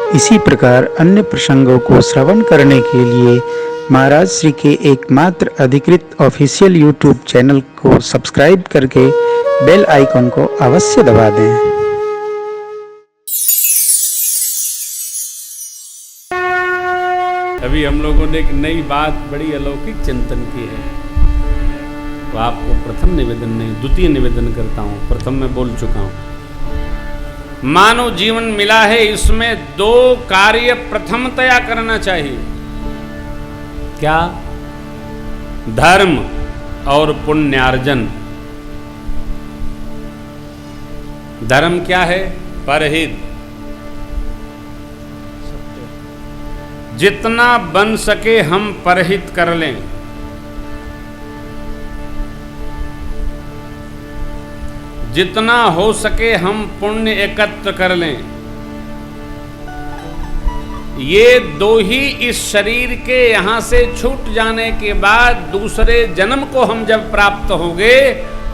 इसी प्रकार अन्य प्रसंगों को श्रवण करने के लिए महाराज श्री के एकमात्र अधिकृत ऑफिशियल यूट्यूब चैनल को सब्सक्राइब करके बेल आइकन को अवश्य दबा दें। अभी हम लोगों ने एक नई बात बड़ी अलौकिक चिंतन की है, तो आपको प्रथम निवेदन नहीं द्वितीय निवेदन करता हूं। प्रथम में बोल चुका हूं, मानव जीवन मिला है, इसमें दो कार्य प्रथमतया करना चाहिए। क्या? धर्म और पुण्यार्जन। धर्म क्या है? परहित। जितना बन सके हम परहित कर लें। जितना हो सके हम पुण्य एकत्र कर लें। ये दो ही इस शरीर के यहां से छूट जाने के बाद दूसरे जन्म को हम जब प्राप्त होंगे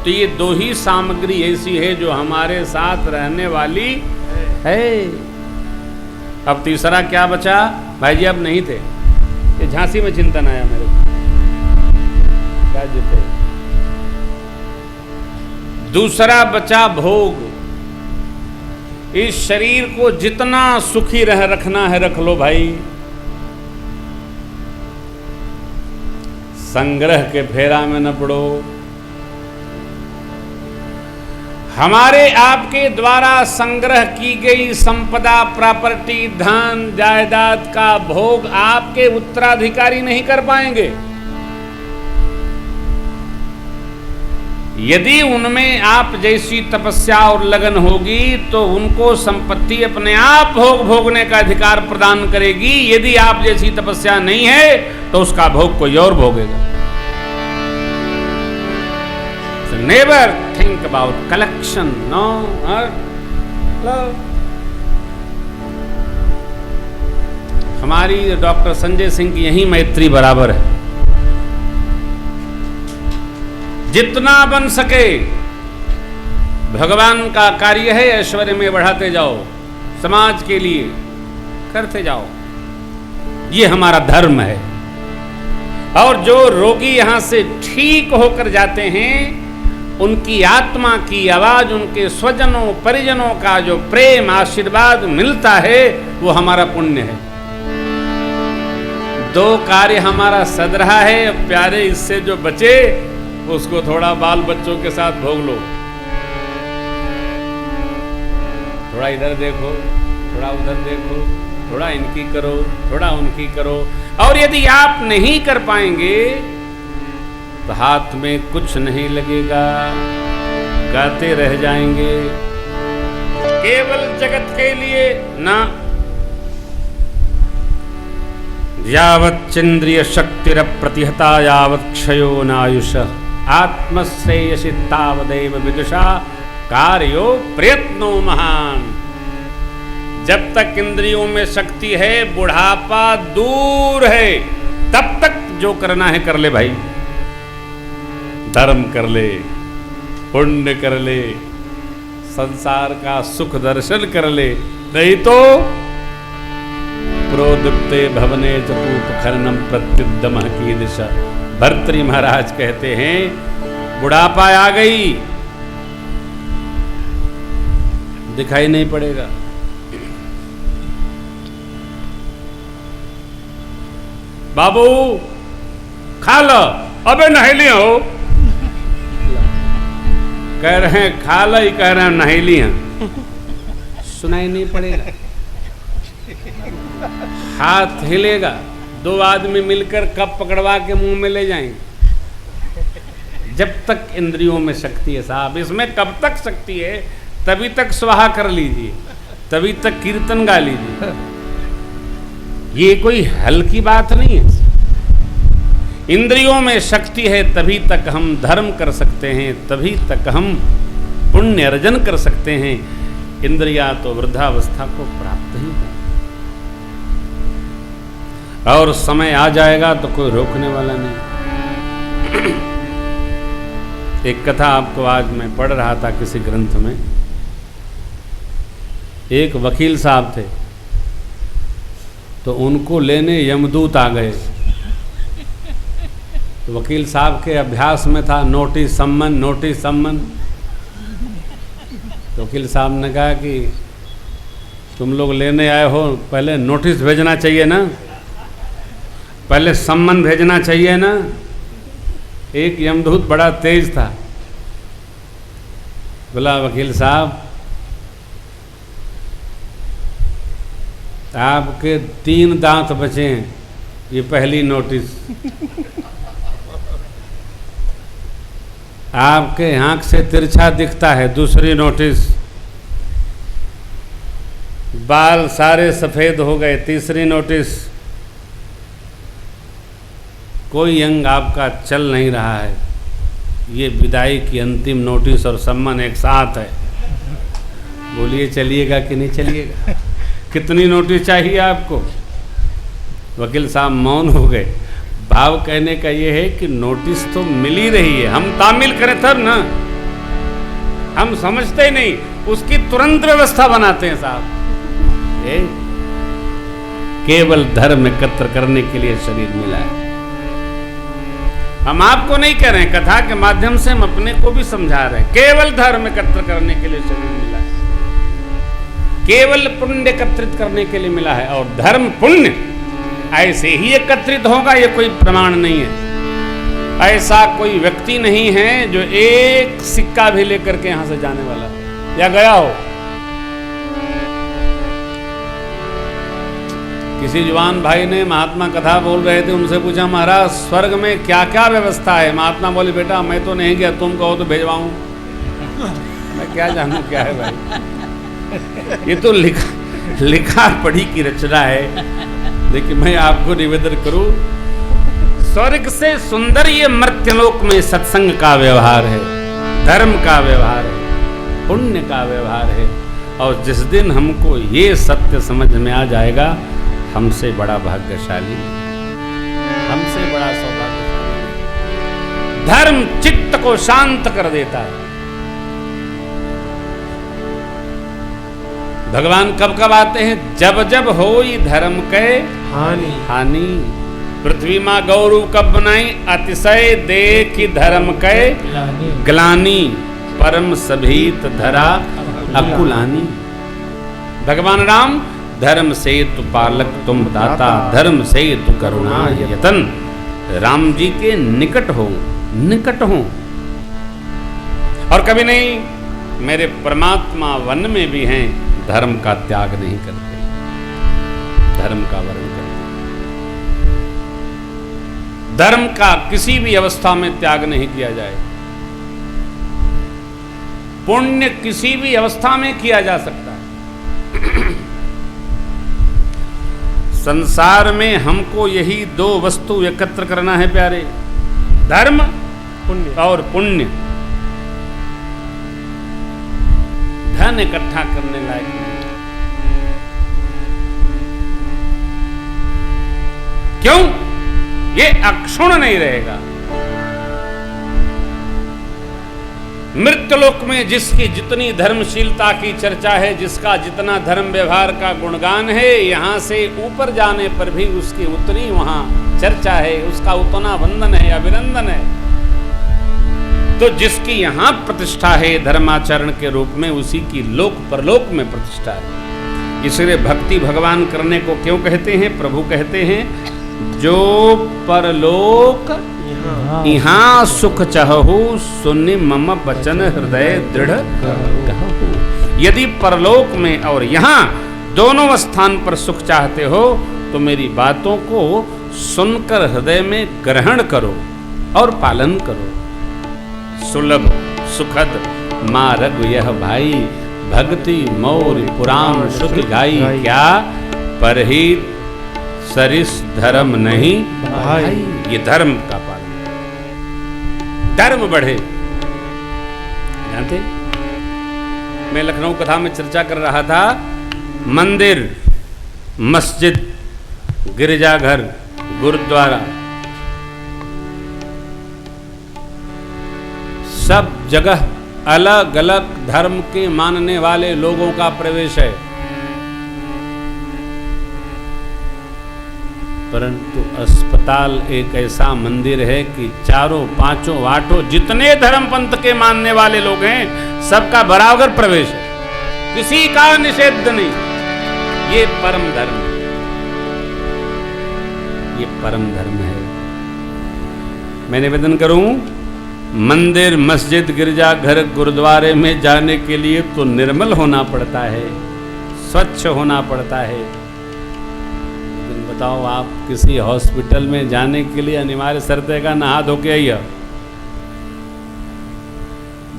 तो ये दो ही सामग्री ऐसी है जो हमारे साथ रहने वाली है। अब तीसरा क्या बचा? भाई जी अब नहीं थे, ये झांसी में चिंतन आया मेरे को। थे दूसरा बचा भोग। इस शरीर को जितना सुखी रखना है रख लो भाई। संग्रह के फेरा में न पड़ो। हमारे आपके द्वारा संग्रह की गई संपदा, प्रॉपर्टी, धन, जायदाद का भोग आपके उत्तराधिकारी नहीं कर पाएंगे। यदि उनमें आप जैसी तपस्या और लगन होगी तो उनको संपत्ति अपने आप भोगने का अधिकार प्रदान करेगी। यदि आप जैसी तपस्या नहीं है तो उसका भोग कोई और भोगेगा। So never think about collection, no, love. हमारी डॉक्टर संजय सिंह की यही मैत्री बराबर है। जितना बन सके भगवान का कार्य है, ऐश्वर्य में बढ़ाते जाओ, समाज के लिए करते जाओ, ये हमारा धर्म है। और जो रोगी यहां से ठीक होकर जाते हैं, उनकी आत्मा की आवाज, उनके स्वजनों परिजनों का जो प्रेम आशीर्वाद मिलता है, वो हमारा पुण्य है। दो कार्य हमारा सद रहा है प्यारे, इससे जो बचे उसको थोड़ा बाल बच्चों के साथ भोग लो। थोड़ा इधर देखो, थोड़ा उधर देखो, थोड़ा इनकी करो, थोड़ा उनकी करो। और यदि आप नहीं कर पाएंगे तो हाथ में कुछ नहीं लगेगा, गाते रह जाएंगे। केवल जगत के लिए ना। यावच्चेन्द्रिय शक्तिर प्रतिहता यावत् क्षयो नायुष आत्मश्रेयसि तावदेव विदुषा कार्यो प्रयत्नो महान। जब तक इंद्रियों में शक्ति है, बुढ़ापा दूर है, तब तक जो करना है कर ले भाई। धर्म कर ले, पुण्य कर ले, संसार का सुख दर्शन कर ले, नहीं तो प्रोदुक्ते भवने चतुप खननम प्रत्युद्यमः की दिशा। भर्तृहरि महाराज कहते हैं बुढ़ापा आ गई, दिखाई नहीं पड़ेगा। बाबू खा लो, अबे नहेली हो, कह रहे हैं खा लो, ही कह रहे हैं नहेली हैं, सुनाई नहीं पड़ेगा। हाथ हिलेगा, दो आदमी मिलकर कप पकड़वा के मुंह में ले जाएंगे। जब तक इंद्रियों में शक्ति है साहब, इसमें कब तक शक्ति है? तभी तक स्वाहा कर लीजिए, तभी तक कीर्तन गा लीजिए। ये कोई हल्की बात नहीं है। इंद्रियों में शक्ति है तभी तक हम धर्म कर सकते हैं, तभी तक हम पुण्य अर्जन कर सकते हैं। इंद्रिया तो वृद्धावस्था को प्राप्त ही है, और समय आ जाएगा तो कोई रोकने वाला नहीं। एक कथा आपको आज मैं पढ़ रहा था किसी ग्रंथ में। एक वकील साहब थे, तो उनको लेने यमदूत आ गए। तो वकील साहब के अभ्यास में था नोटिस सम्मन, नोटिस सम्मन। तो वकील साहब ने कहा कि तुम लोग लेने आए हो, पहले नोटिस भेजना चाहिए ना, पहले सम्मन भेजना चाहिए ना। एक यमदूत बड़ा तेज था, बोला वकील साहब आपके 3 दांत बचे हैं, ये पहली नोटिस। आपके आंख से तिरछा दिखता है, दूसरी नोटिस। बाल सारे सफ़ेद हो गए, तीसरी नोटिस। कोई अंग आपका चल नहीं रहा है, ये विदाई की अंतिम नोटिस और सम्मन एक साथ है। बोलिए चलिएगा कि नहीं चलिएगा? कितनी नोटिस चाहिए आपको? वकील साहब मौन हो गए। भाव कहने का ये है कि नोटिस तो मिल ही रही है, हम तामील करें तब ना, हम समझते ही नहीं, उसकी तुरंत व्यवस्था बनाते हैं साहब। केवल धर्म एकत्र करने के लिए शरीर मिला है। हम आपको नहीं कह रहे हैं, कथा के माध्यम से हम अपने को भी समझा रहे हैं। केवल धर्म एकत्र करने के लिए शरीर मिला है, केवल पुण्य एकत्रित करने के लिए मिला है। और धर्म पुण्य ऐसे ही एकत्रित होगा, ये कोई प्रमाण नहीं है। ऐसा कोई व्यक्ति नहीं है जो एक सिक्का भी लेकर के यहां से जाने वाला या गया हो। किसी जवान भाई ने महात्मा कथा बोल रहे थे, उनसे पूछा महाराज स्वर्ग में क्या क्या व्यवस्था है? महात्मा बोले बेटा मैं तो नहीं गया, तुम कहो तो भेजवाऊं। मैं क्या जानूं क्या है भाई, ये तो लिखा पढ़ी की रचना है। लेकिन मैं आपको निवेदन करूं, स्वर्ग से सुंदर ये मर्त्यलोक में सत्संग का व्यवहार है, धर्म का व्यवहार है, पुण्य का व्यवहार है। और जिस दिन हमको ये सत्य समझ में आ जाएगा, हमसे बड़ा भाग्यशाली, हमसे बड़ा सौभाग्यशाली। धर्म चित्त को शांत कर देता है। भगवान कब कब आते हैं? जब जब होई धर्म के हानि। पृथ्वी माँ गौरव कब बनाई? अतिशय देखी धर्म के ग्लानि, परम सभीत धरा अकुलानी। भगवान राम धर्म से तु पालक तुम दाता, धर्म से तु करुणा यतन। राम जी के निकट हो, निकट हो। और कभी नहीं, मेरे परमात्मा वन में भी हैं, धर्म का त्याग नहीं करते, धर्म का वर्ण करते। धर्म का किसी भी अवस्था में त्याग नहीं किया जाए। पुण्य किसी भी अवस्था में किया जा सकता है। संसार में हमको यही 2 वस्तु एकत्र करना है प्यारे, धर्म पुण्य और पुण्य। धन इकट्ठा करने लायक नहीं। क्यों? ये अक्षुण्ण नहीं रहेगा। मृत्युलोक में जिसकी जितनी धर्मशीलता की चर्चा है, जिसका जितना धर्म व्यवहार का गुणगान है, यहां से ऊपर जाने पर भी उसकी उतनी वहां चर्चा है, उसका उतना वंदन है, अभिनंदन है। तो जिसकी यहां प्रतिष्ठा है धर्माचरण के रूप में, उसी की लोक परलोक में प्रतिष्ठा है। इसलिए भक्ति भगवान करने को क्यों कहते हैं? प्रभु कहते हैं जो परलोक यहाँ सुख चाहू, सुनि मम वचन हृदय दृढ़ कहू। यदि परलोक में और यहाँ दोनों स्थान पर सुख चाहते हो, तो मेरी बातों को सुनकर हृदय में ग्रहण करो और पालन करो। सुलभ सुखद मार्ग यह भाई, भक्ति मौर पुराण शुद्ध गाई। क्या परहित सरिस धर्म नहीं भाई। ये धर्म का पालन, धर्म बढ़े। जानते, मैं लखनऊ कथा में चर्चा कर रहा था, मंदिर, मस्जिद, गिरजाघर, गुरुद्वारा, सब जगह अलग अलग धर्म के मानने वाले लोगों का प्रवेश है। परंतु अस्पताल एक ऐसा मंदिर है कि चारों पांचों आठों जितने धर्म पंथ के मानने वाले लोग हैं सबका बराबर प्रवेश है, किसी का निषेध नहीं। ये परम धर्म है, ये परम धर्म है। मैं निवेदन करूं, मंदिर, मस्जिद, गिरजाघर, गुरुद्वारे में जाने के लिए तो निर्मल होना पड़ता है, स्वच्छ होना पड़ता है। लेकिन बताओ, आप किसी हॉस्पिटल में जाने के लिए अनिवार्य शर्त है का नहा धो के आइए,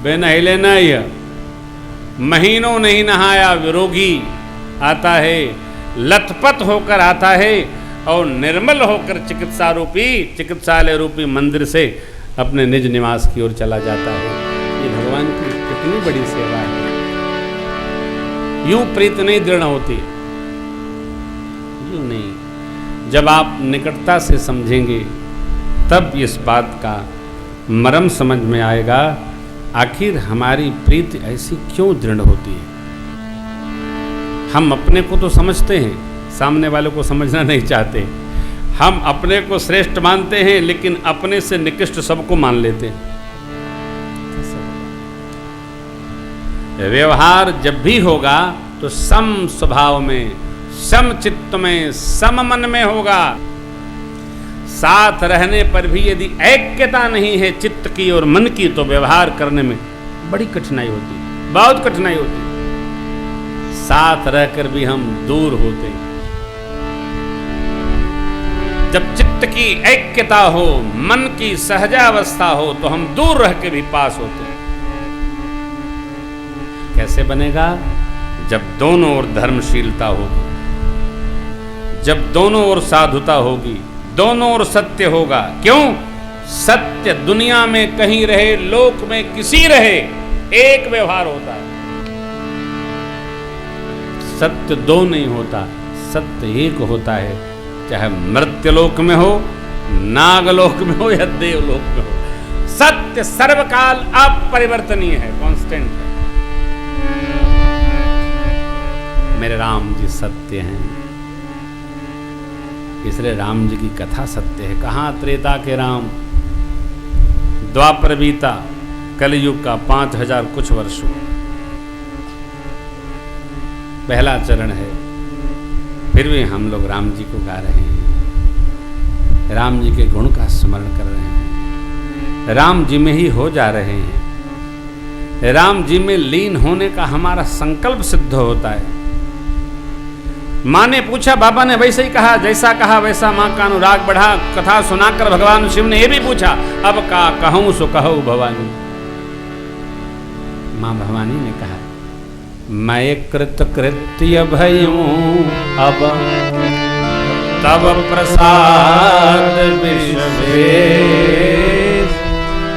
बेनहिले न आइए। महीनों नहीं नहाया विरोगी आता है, लथपथ होकर आता है और निर्मल होकर चिकित्सालय रूपी मंदिर से अपने निज निवास की ओर चला जाता है। ये भगवान की कितनी बड़ी सेवा है। यूं प्रीत नहीं दृढ़ होती, यूं नहीं। जब आप निकटता से समझेंगे तब इस बात का मर्म समझ में आएगा, आखिर हमारी प्रीति ऐसी क्यों दृढ़ होती है। हम अपने को तो समझते हैं, सामने वाले को समझना नहीं चाहते। हम अपने को श्रेष्ठ मानते हैं लेकिन अपने से निकृष्ट सबको मान लेते हैं। व्यवहार जब भी होगा तो सम स्वभाव में, सम चित्त में, सम मन में होगा। साथ रहने पर भी यदि ऐक्यता नहीं है चित्त की और मन की तो व्यवहार करने में बड़ी कठिनाई होती है, बहुत कठिनाई होती है। साथ रहकर भी हम दूर होते हैं। जब चित्त की ऐक्यता हो, मन की सहजावस्था हो तो हम दूर रह के भी पास होते हैं। कैसे बनेगा? जब दोनों ओर धर्मशीलता होगी, जब दोनों ओर साधुता होगी, दोनों ओर सत्य होगा। क्यों? सत्य दुनिया में कहीं रहे, लोक में किसी रहे, एक व्यवहार होता है। सत्य दो नहीं होता, सत्य एक होता है। चाहे मर्त्यलोक में हो, नागलोक में हो या देवलोक में हो, सत्य सर्वकाल अपरिवर्तनीय है, कांस्टेंट है। मेरे राम जी सत्य हैं, इसलिए राम जी की कथा सत्य है। कहाँ त्रेता के राम, द्वापर बीता, कलयुग का 5000 कुछ वर्ष हुआ। पहला चरण है, फिर भी हम लोग राम जी को गा रहे हैं, राम जी के गुण का स्मरण कर रहे हैं, राम जी में ही हो जा रहे हैं। राम जी में लीन होने का हमारा संकल्प सिद्ध होता है। माँ ने पूछा, बाबा ने वैसे ही कहा, जैसा कहा वैसा माँ का अनुराग बढ़ा। कथा सुनाकर भगवान शिव ने यह भी पूछा, अब का कहूं सो कहो भवानी। माँ भवानी ने कहा, मैं कृत कृत्य भयूं अब तब प्रसाद विश्वेश,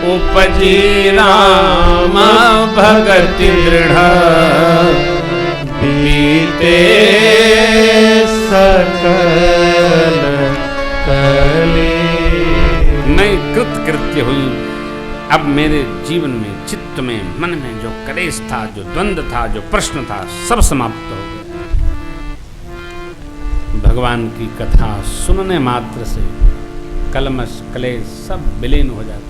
उपजी राम भगति दृढ़ बीते सकल कली। मैं कृतकृत्य हुई, अब मेरे जीवन में, चित्त में, मन में जो कलेश था, जो द्वंद्व था, जो प्रश्न था, सब समाप्त हो गया। भगवान की कथा सुनने मात्र से कलमश, कलेश सब विलीन हो जाते।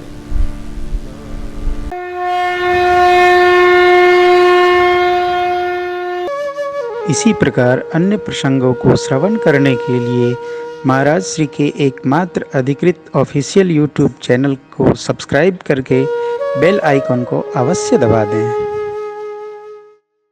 इसी प्रकार अन्य प्रसंगों को श्रवण करने के लिए महाराज श्री के एकमात्र अधिकृत ऑफिशियल यूट्यूब चैनल को सब्सक्राइब करके बेल आइकॉन को अवश्य दबा दें।